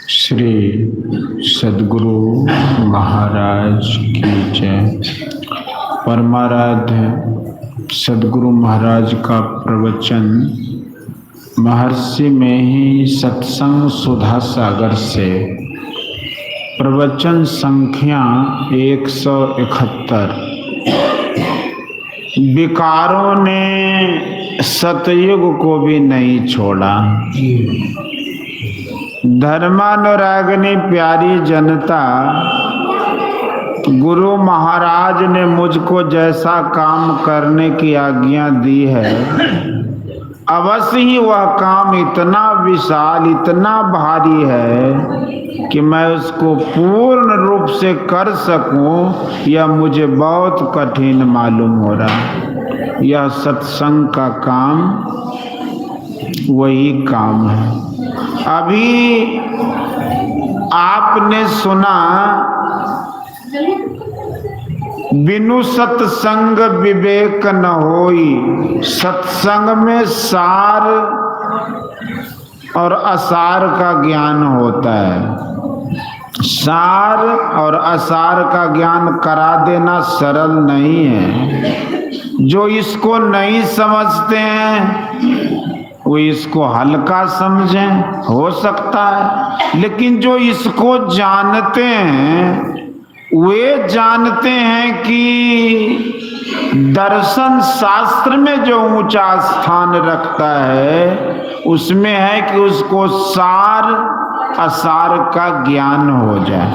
श्री सद्गुरु महाराज की जय। परमाराध्य सद्गुरु महाराज का प्रवचन महर्षि में ही सत्संग सुधा सागर से प्रवचन संख्या 171। विकारों ने सतयुग को भी नहीं छोड़ा। धर्मानुरागिनी प्यारी जनता, गुरु महाराज ने मुझको जैसा काम करने की आज्ञा दी है, अवश्य ही वह काम इतना विशाल, इतना भारी है कि मैं उसको पूर्ण रूप से कर सकूं, यह मुझे बहुत कठिन मालूम हो रहा है। यह सत्संग का काम वही काम है। अभी आपने सुना, बिनु सत्संग विवेक न होई। सत्संग में सार और असार का ज्ञान होता है। सार और असार का ज्ञान करा देना सरल नहीं है। जो इसको नहीं समझते हैं वो इसको हल्का समझें, हो सकता है, लेकिन जो इसको जानते हैं वे जानते हैं कि दर्शन शास्त्र में जो ऊंचा स्थान रखता है उसमें है कि उसको सार असार का ज्ञान हो जाए।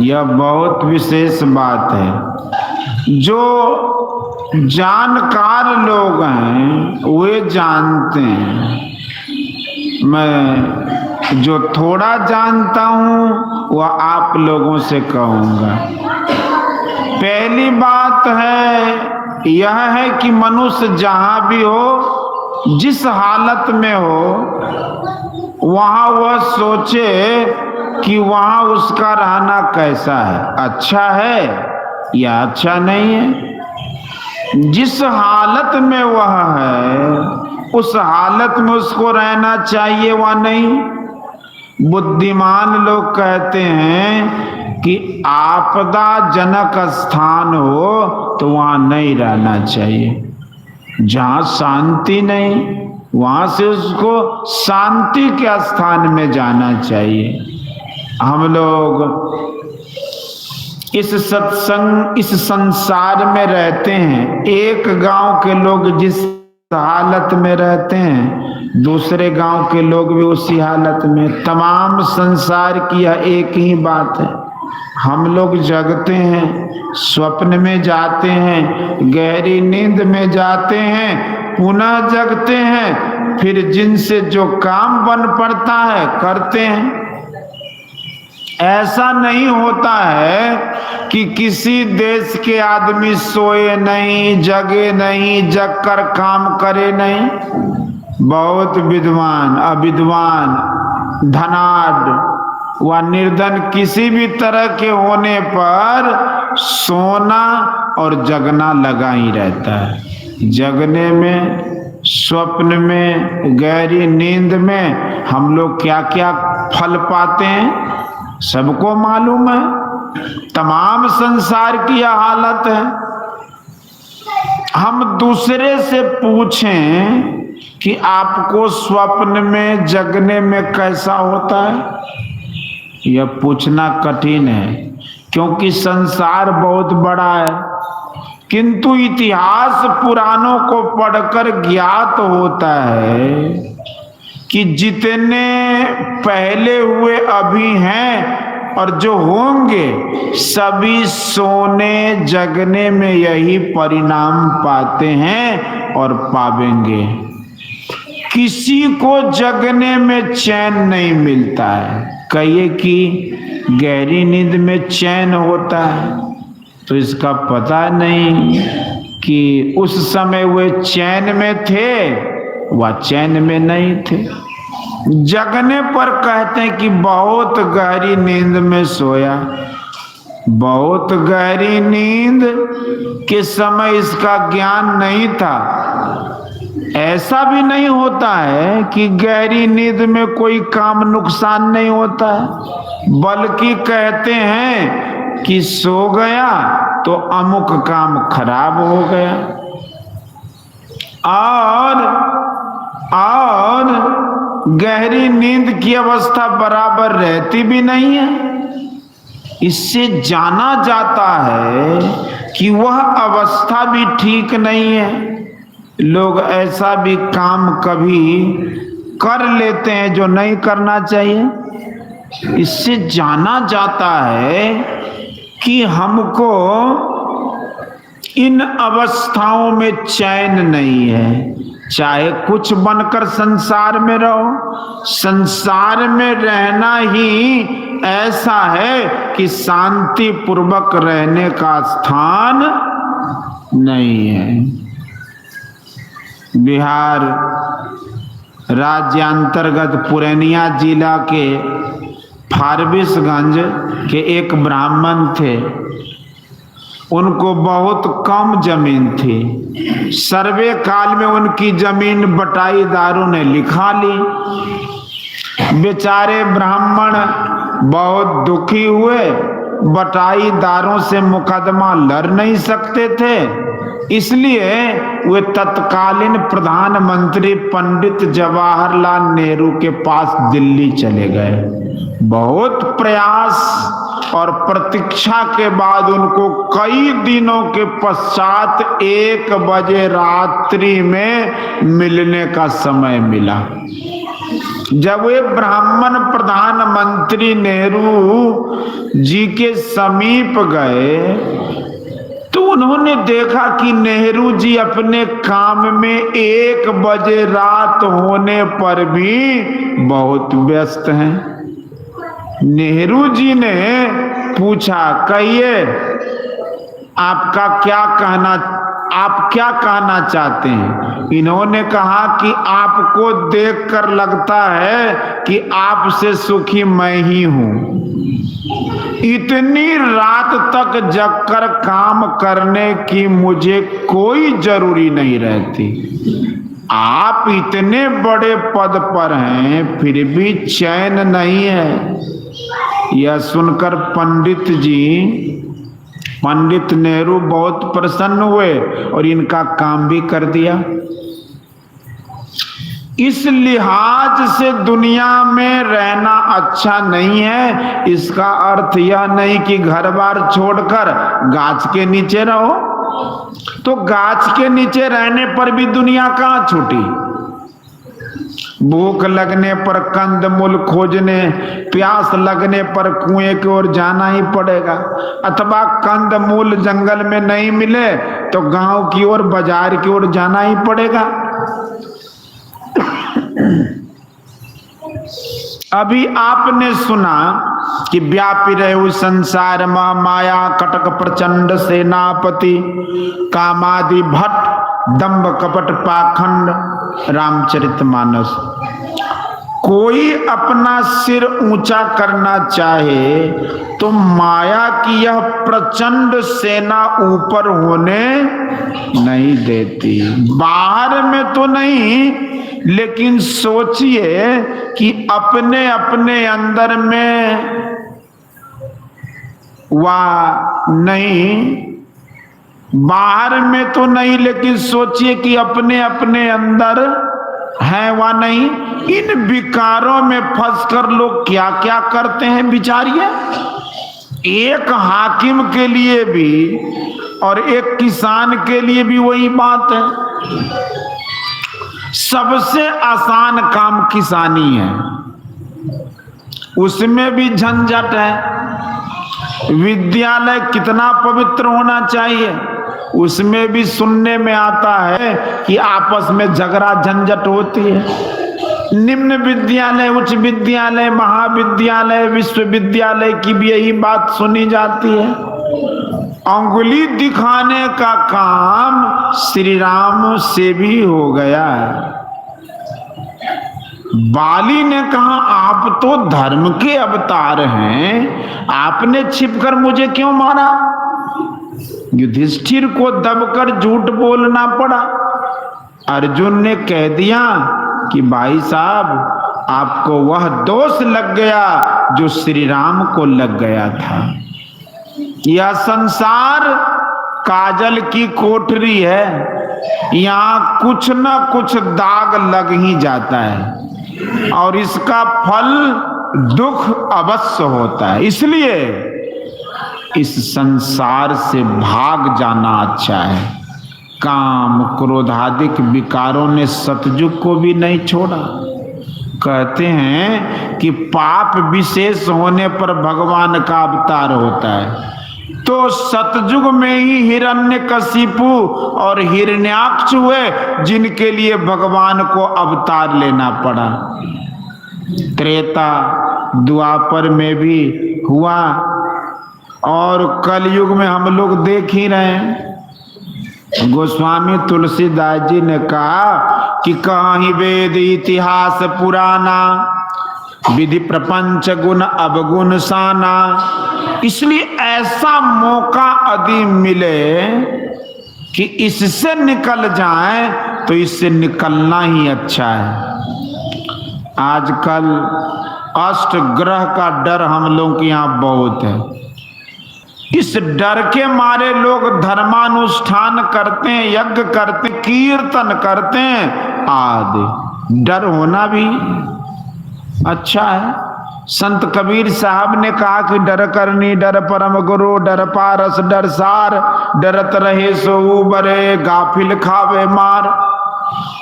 यह बहुत विशेष बात है। जो जानकार लोग हैं वे जानते हैं। मैं जो थोड़ा जानता हूँ वह आप लोगों से कहूँगा। पहली बात है यह है कि मनुष्य जहाँ भी हो, जिस हालत में हो, वहाँ वह सोचे कि वहाँ उसका रहना कैसा है, अच्छा है या अच्छा नहीं है। जिस हालत में वह है उस हालत में उसको रहना चाहिए व नहीं। बुद्धिमान लोग कहते हैं कि आपदा जनक स्थान हो तो वहां नहीं रहना चाहिए। जहां शांति नहीं वहां से उसको शांति के स्थान में जाना चाहिए। हम लोग इस सत्संग, इस संसार में रहते हैं। एक गांव के लोग जिस हालत में रहते हैं दूसरे गांव के लोग भी उसी हालत में। तमाम संसार की यह एक ही बात है। हम लोग जगते हैं, स्वप्न में जाते हैं, गहरी नींद में जाते हैं, पुनः जगते हैं, फिर जिनसे जो काम बन पड़ता है करते हैं। ऐसा नहीं होता है कि किसी देश के आदमी सोए नहीं, जगे नहीं, जग कर काम करे नहीं। बहुत विद्वान, अविद्वान, धनाढ्य व निर्धन किसी भी तरह के होने पर सोना और जगना लगा ही रहता है। जगने में, स्वप्न में, गहरी नींद में हम लोग क्या क्या फल पाते हैं सबको मालूम है। तमाम संसार की यह हालत है। हम दूसरे से पूछें कि आपको स्वप्न में, जगने में कैसा होता है, यह पूछना कठिन है, क्योंकि संसार बहुत बड़ा है। किंतु इतिहास पुराणों को पढ़कर ज्ञात होता है कि जितने पहले हुए अभी हैं और जो होंगे सभी सोने जगने में यही परिणाम पाते हैं और पावेंगे। किसी को जगने में चैन नहीं मिलता है। कहिए कि गहरी नींद में चैन होता है तो इसका पता नहीं कि उस समय वे चैन में थे वह चैन में नहीं थे। जगने पर कहते हैं कि बहुत गहरी नींद में सोया। बहुत गहरी नींद के समय इसका ज्ञान नहीं था। ऐसा भी नहीं होता है कि गहरी नींद में कोई काम नुकसान नहीं होता है, बल्कि कहते हैं कि सो गया तो अमुक काम खराब हो गया। और गहरी नींद की अवस्था बराबर रहती भी नहीं है। इससे जाना जाता है कि वह अवस्था भी ठीक नहीं है। लोग ऐसा भी काम कभी कर लेते हैं जो नहीं करना चाहिए। इससे जाना जाता है कि हमको इन अवस्थाओं में चैन नहीं है। चाहे कुछ बनकर संसार में रहो, संसार में रहना ही ऐसा है कि शांति पूर्वक रहने का स्थान नहीं है। बिहार राज्य अंतर्गत पूर्णिया जिला के फारबिसगंज के एक ब्राह्मण थे। उनको बहुत कम जमीन थी। सर्वे काल में उनकी जमीन बटाईदारों ने लिखा ली। बेचारे ब्राह्मण बहुत दुखी हुए। बटाईदारों से मुकदमा लड़ नहीं सकते थे, इसलिए वे तत्कालीन प्रधानमंत्री पंडित जवाहरलाल नेहरू के पास दिल्ली चले गए। बहुत प्रयास और प्रतीक्षा के बाद उनको कई दिनों के पश्चात 1 बजे रात्रि में मिलने का समय मिला। जब वे ब्राह्मण प्रधानमंत्री नेहरू जी के समीप गए तो उन्होंने देखा कि नेहरू जी अपने काम में 1 बजे रात होने पर भी बहुत व्यस्त हैं। नेहरू जी ने पूछा, कहिए आप क्या कहना चाहते हैं? इन्होंने कहा कि आपको देखकर लगता है कि आपसे सुखी मैं ही हूं। इतनी रात तक जगकर काम करने की मुझे कोई जरूरी नहीं रहती। आप इतने बड़े पद पर हैं फिर भी चैन नहीं है। यह सुनकर पंडित नेहरू बहुत प्रसन्न हुए और इनका काम भी कर दिया। इस लिहाज से दुनिया में रहना अच्छा नहीं है। इसका अर्थ यह नहीं कि घर बार छोड़कर गाछ के नीचे रहो। तो गाछ के नीचे रहने पर भी दुनिया कहाँ छूटी। भूख लगने पर कंदमूल खोजने, प्यास लगने पर कुएं की ओर जाना ही पड़ेगा। अथवा कंदमूल जंगल में नहीं मिले तो गांव की ओर, बाजार की ओर जाना ही पड़ेगा। अभी आपने सुना कि व्यापी रहे उस संसार माया कटक प्रचंड सेनापति कामादि भट्ट दंभ कपट पाखंड रामचरितमानस। कोई अपना सिर ऊंचा करना चाहे तो माया की यह प्रचंड सेना ऊपर होने नहीं देती। बाहर में तो नहीं, लेकिन सोचिए कि अपने अपने अंदर में नहीं, बाहर में तो नहीं, लेकिन सोचिए कि अपने अपने अंदर है वा नहीं। इन विकारों में फंसकर लोग क्या क्या करते हैं विचारिए। एक हाकिम के लिए भी और एक किसान के लिए भी वही बात है। सबसे आसान काम किसानी है, उसमें भी झंझट है। विद्यालय कितना पवित्र होना चाहिए, उसमें भी सुनने में आता है कि आपस में झगड़ा झंझट होती है। निम्न विद्यालय, उच्च विद्यालय, महाविद्यालय, विश्वविद्यालय की भी यही बात सुनी जाती है। अंगुली दिखाने का काम श्री राम से भी हो गया है। बाली ने कहा, आप तो धर्म के अवतार हैं, आपने छिपकर मुझे क्यों मारा? युधिष्ठिर को दबकर झूठ बोलना पड़ा। अर्जुन ने कह दिया कि भाई साहब आपको वह दोष लग गया जो श्री राम को लग गया था। यह संसार काजल की कोठरी है, यहाँ कुछ न कुछ दाग लग ही जाता है और इसका फल दुख अवश्य होता है। इसलिए इस संसार से भाग जाना अच्छा है। काम क्रोध आदि विकारों ने सतयुग को भी नहीं छोड़ा। कहते हैं कि पाप विशेष होने पर भगवान का अवतार होता है, तो सतयुग में ही हिरण्यकशिपु और हिरण्याक्ष हुए जिनके लिए भगवान को अवतार लेना पड़ा। त्रेता द्वापर में भी हुआ और कलयुग में हम लोग देख ही रहे हैं। गोस्वामी तुलसीदास जी ने कहा कि कहीं वेद इतिहास पुराना, विधि प्रपंच गुण अवगुण साना। इसलिए ऐसा मौका यदि मिले कि इससे निकल जाए तो इससे निकलना ही अच्छा है। आजकल अष्ट ग्रह का डर हम लोग के यहाँ बहुत है। इस डर के मारे लोग धर्मानुष्ठान करते हैं, यज्ञ करते, कीर्तन करते हैं आदि। डर होना भी अच्छा है। संत कबीर साहब ने कहा कि डर करनी डर परम गुरु, डर पारस डर सार, डरत रहे सो उबरे, गाफिल खावे मार।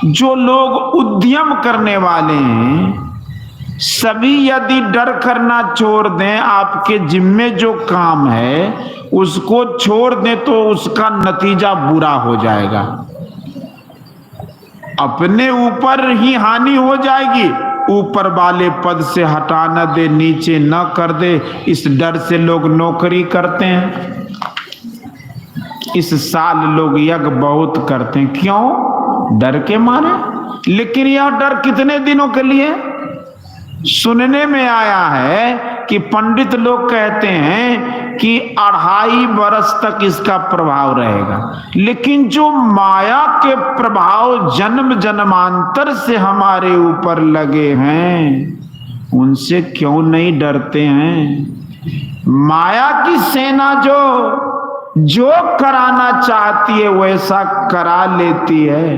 जो लोग उद्यम करने वाले हैं सभी यदि डर करना छोड़ दें, आपके जिम्मे जो काम है उसको छोड़ दें तो उसका नतीजा बुरा हो जाएगा। अपने ऊपर ही हानि हो जाएगी। ऊपर वाले पद से हटा न दे, नीचे न कर दे, इस डर से लोग नौकरी करते हैं। इस साल लोग यज्ञ बहुत करते हैं, क्यों? डर के मारे। लेकिन यह डर कितने दिनों के लिए? सुनने में आया है कि पंडित लोग कहते हैं कि 2.5 वर्ष तक इसका प्रभाव रहेगा। लेकिन जो माया के प्रभाव जन्म जन्मांतर से हमारे ऊपर लगे हैं उनसे क्यों नहीं डरते हैं? माया की सेना जो कराना चाहती है वैसा करा लेती है,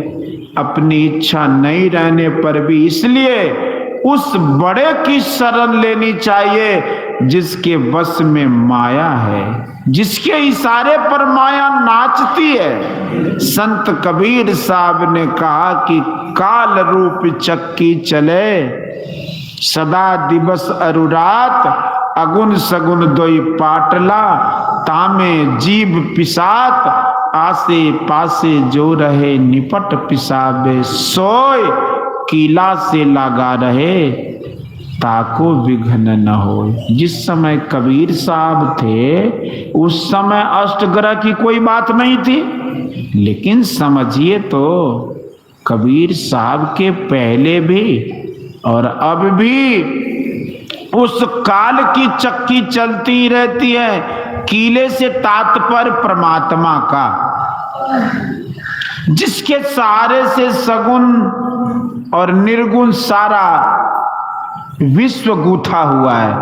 अपनी इच्छा नहीं रहने पर भी। इसलिए उस बड़े की शरण लेनी चाहिए जिसके वश में माया है, जिसके इशारे पर माया नाचती है। संत कबीर साहब ने कहा कि काल रूप चक्की चले, सदा दिवस अरुरात, अगुन सगुन दोई पाटला, तामे जीव पिसात, आसे पासे जो रहे निपट पिसाबे, सोय कीला से लगा रहे ताको विघ्न न हो। जिस समय कबीर साहब थे उस समय अष्टग्रह की कोई बात नहीं थी। लेकिन समझिए तो कबीर साहब के पहले भी और अब भी उस काल की चक्की चलती रहती है। कीले से तात्पर्य परमात्मा का, जिसके सहारे से सगुण और निर्गुण सारा विश्व गूथा हुआ है।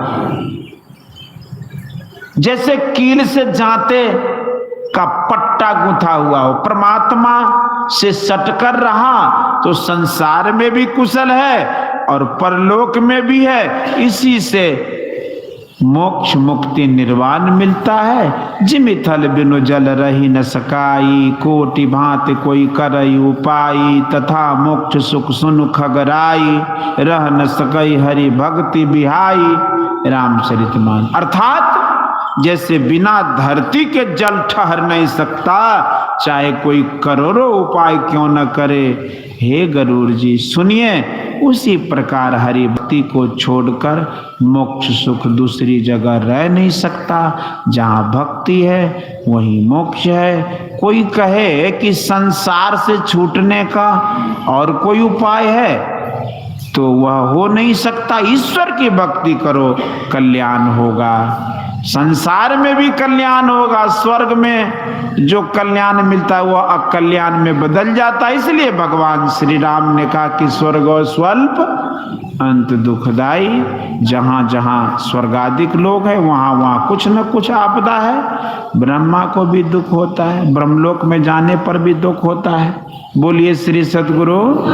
जैसे कील से जाते का पट्टा गूथा हुआ हो, परमात्मा से सटकर रहा तो संसार में भी कुशल है और परलोक में भी है। इसी से मोक्ष मुक्ति निर्वाण मिलता है। जिमि थल बिनु जल रही न सकाई, कोटि भांति कोई करई उपाई, तथा मोक्ष सुख सुन खगराई, रह न सकई हरि भक्ति बिहाई। रामचरितमानस। अर्थात जैसे बिना धरती के जल ठहर नहीं सकता, चाहे कोई करोड़ों उपाय क्यों न करे। हे गरुड़ जी सुनिए, उसी प्रकार हरि भक्ति को छोड़कर मोक्ष सुख दूसरी जगह रह नहीं सकता। जहाँ भक्ति है वहीं मोक्ष है। कोई कहे कि संसार से छूटने का और कोई उपाय है तो वह हो नहीं सकता। ईश्वर की भक्ति करो, कल्याण होगा। संसार में भी कल्याण होगा, स्वर्ग में जो कल्याण मिलता है वो अकल्याण में बदल जाता है। इसलिए भगवान श्री राम ने कहा कि स्वर्ग स्वल्प अंत दुखदाई। जहां जहां स्वर्गाधिक लोग हैं वहां वहां कुछ न कुछ आपदा है। ब्रह्मा को भी दुख होता है, ब्रह्मलोक में जाने पर भी दुख होता है। बोलिए श्री सद्गुरु।